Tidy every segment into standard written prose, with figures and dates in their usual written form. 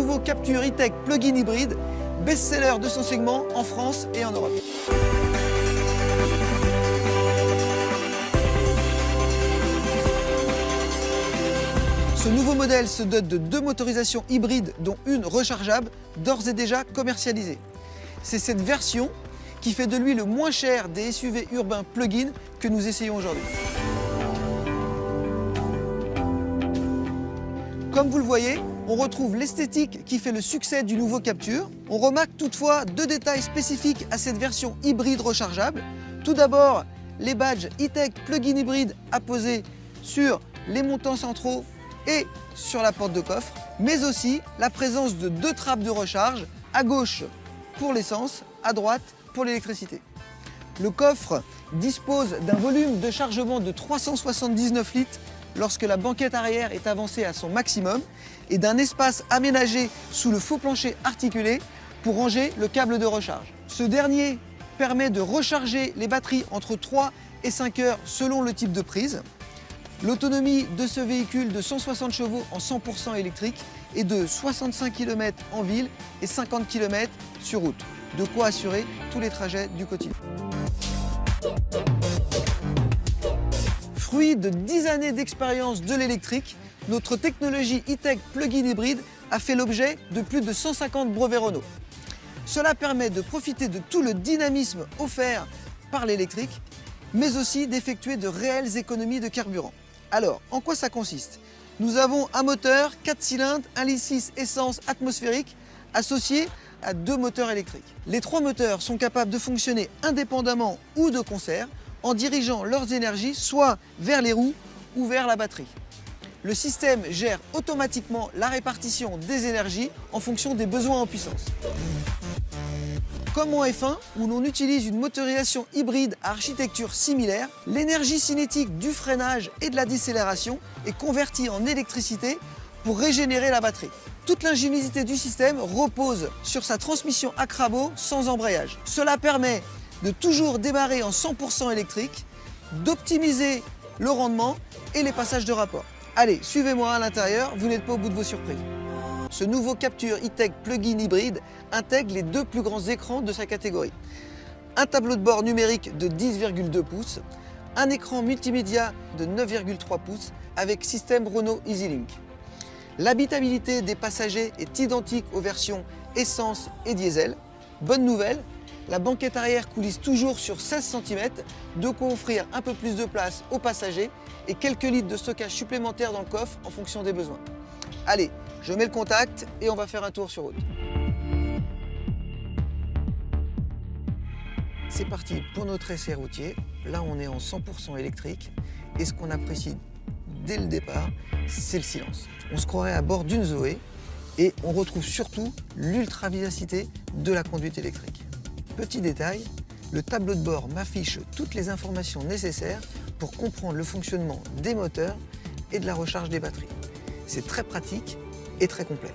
nouveau Captur E-Tech plug-in hybride, best-seller de son segment en France et en Europe. Ce nouveau modèle se dote de 2 motorisations hybrides, dont une rechargeable, d'ores et déjà commercialisée. C'est cette version qui fait de lui le moins cher des SUV urbains plug-in que nous essayons aujourd'hui. Comme vous le voyez, on retrouve l'esthétique qui fait le succès du nouveau Captur. On remarque toutefois 2 détails spécifiques à cette version hybride rechargeable. Tout d'abord, les badges E-Tech plug-in hybride apposés sur les montants centraux et sur la porte de coffre, mais aussi la présence de 2 trappes de recharge, à gauche pour l'essence, à droite pour l'électricité. Le coffre dispose d'un volume de chargement de 379 litres lorsque la banquette arrière est avancée à son maximum et d'un espace aménagé sous le faux plancher articulé pour ranger le câble de recharge. Ce dernier permet de recharger les batteries entre 3 et 5 heures selon le type de prise. L'autonomie de ce véhicule de 160 chevaux en 100% électrique est de 65 km en ville et 50 km sur route. De quoi assurer tous les trajets du quotidien. Fruit de 10 années d'expérience de l'électrique, notre technologie E-Tech plug-in hybride a fait l'objet de plus de 150 brevets Renault. Cela permet de profiter de tout le dynamisme offert par l'électrique, mais aussi d'effectuer de réelles économies de carburant. Alors, en quoi ça consiste? Nous avons un moteur 4 cylindres, 1,6 litre essence atmosphérique associé à 2 moteurs électriques. Les 3 moteurs sont capables de fonctionner indépendamment ou de concert en dirigeant leurs énergies soit vers les roues ou vers la batterie. Le système gère automatiquement la répartition des énergies en fonction des besoins en puissance. Comme en F1, où l'on utilise une motorisation hybride à architecture similaire, l'énergie cinétique du freinage et de la décélération est convertie en électricité pour régénérer la batterie. Toute l'ingéniosité du système repose sur sa transmission à crabot sans embrayage. Cela permet de toujours démarrer en 100% électrique, d'optimiser le rendement et les passages de rapport. Allez, suivez-moi à l'intérieur, vous n'êtes pas au bout de vos surprises. Ce nouveau Captur E-Tech plug-in hybride intègre les 2 plus grands écrans de sa catégorie. Un tableau de bord numérique de 10,2 pouces, un écran multimédia de 9,3 pouces avec système Renault EasyLink. L'habitabilité des passagers est identique aux versions essence et diesel. Bonne nouvelle, la banquette arrière coulisse toujours sur 16 cm, de quoi offrir un peu plus de place aux passagers et quelques litres de stockage supplémentaire dans le coffre en fonction des besoins. Allez, je mets le contact et on va faire un tour sur route. C'est parti pour notre essai routier. Là, on est en 100% électrique et ce qu'on apprécie dès le départ, c'est le silence. On se croirait à bord d'une Zoé et on retrouve surtout l'ultra-vivacité de la conduite électrique. Petit détail, le tableau de bord m'affiche toutes les informations nécessaires pour comprendre le fonctionnement des moteurs et de la recharge des batteries. C'est très pratique et très complet.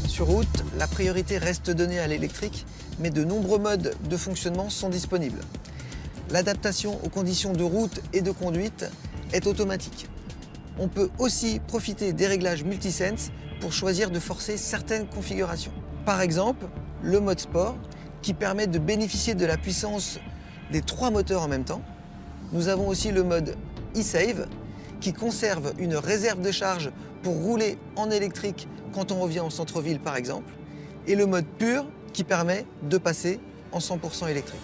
Sur route, la priorité reste donnée à l'électrique, mais de nombreux modes de fonctionnement sont disponibles. L'adaptation aux conditions de route et de conduite est automatique. On peut aussi profiter des réglages multisense pour choisir de forcer certaines configurations. Par exemple, le mode sport qui permet de bénéficier de la puissance des 3 moteurs en même temps. Nous avons aussi le mode e-save qui conserve une réserve de charge pour rouler en électrique quand on revient en centre-ville par exemple, et le mode pur qui permet de passer en 100% électrique.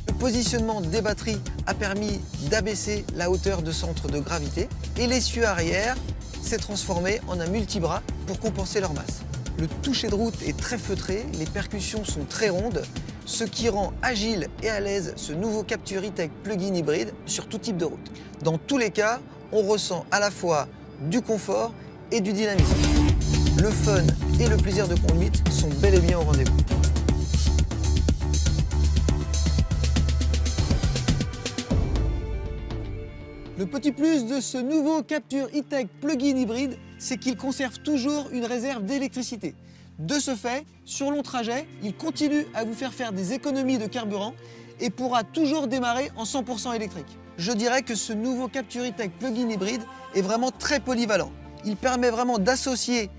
Le positionnement des batteries a permis d'abaisser la hauteur de centre de gravité et l'essieu arrière s'est transformé en un multibras pour compenser leur masse. Le toucher de route est très feutré, les percussions sont très rondes, ce qui rend agile et à l'aise ce nouveau Captur E-Tech plug-in hybride sur tout type de route. Dans tous les cas, on ressent à la fois du confort et du dynamisme. le fun et le plaisir de conduite sont bel et bien au rendez-vous. Le petit plus de ce nouveau Captur E-Tech plug-in hybride, c'est qu'il conserve toujours une réserve d'électricité. De ce fait, sur long trajet, il continue à vous faire des économies de carburant et pourra toujours démarrer en 100% électrique. Je dirais que ce nouveau Captur E-Tech plug-in hybride est vraiment très polyvalent. Il permet vraiment d'associer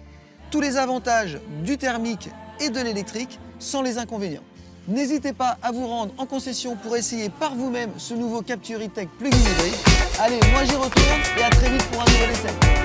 tous les avantages du thermique et de l'électrique sans les inconvénients. N'hésitez pas à vous rendre en concession pour essayer par vous-même ce nouveau Captur E-Tech plug-in hybride. Allez, moi j'y retourne et à très vite pour un nouvel essai.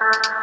Thank you.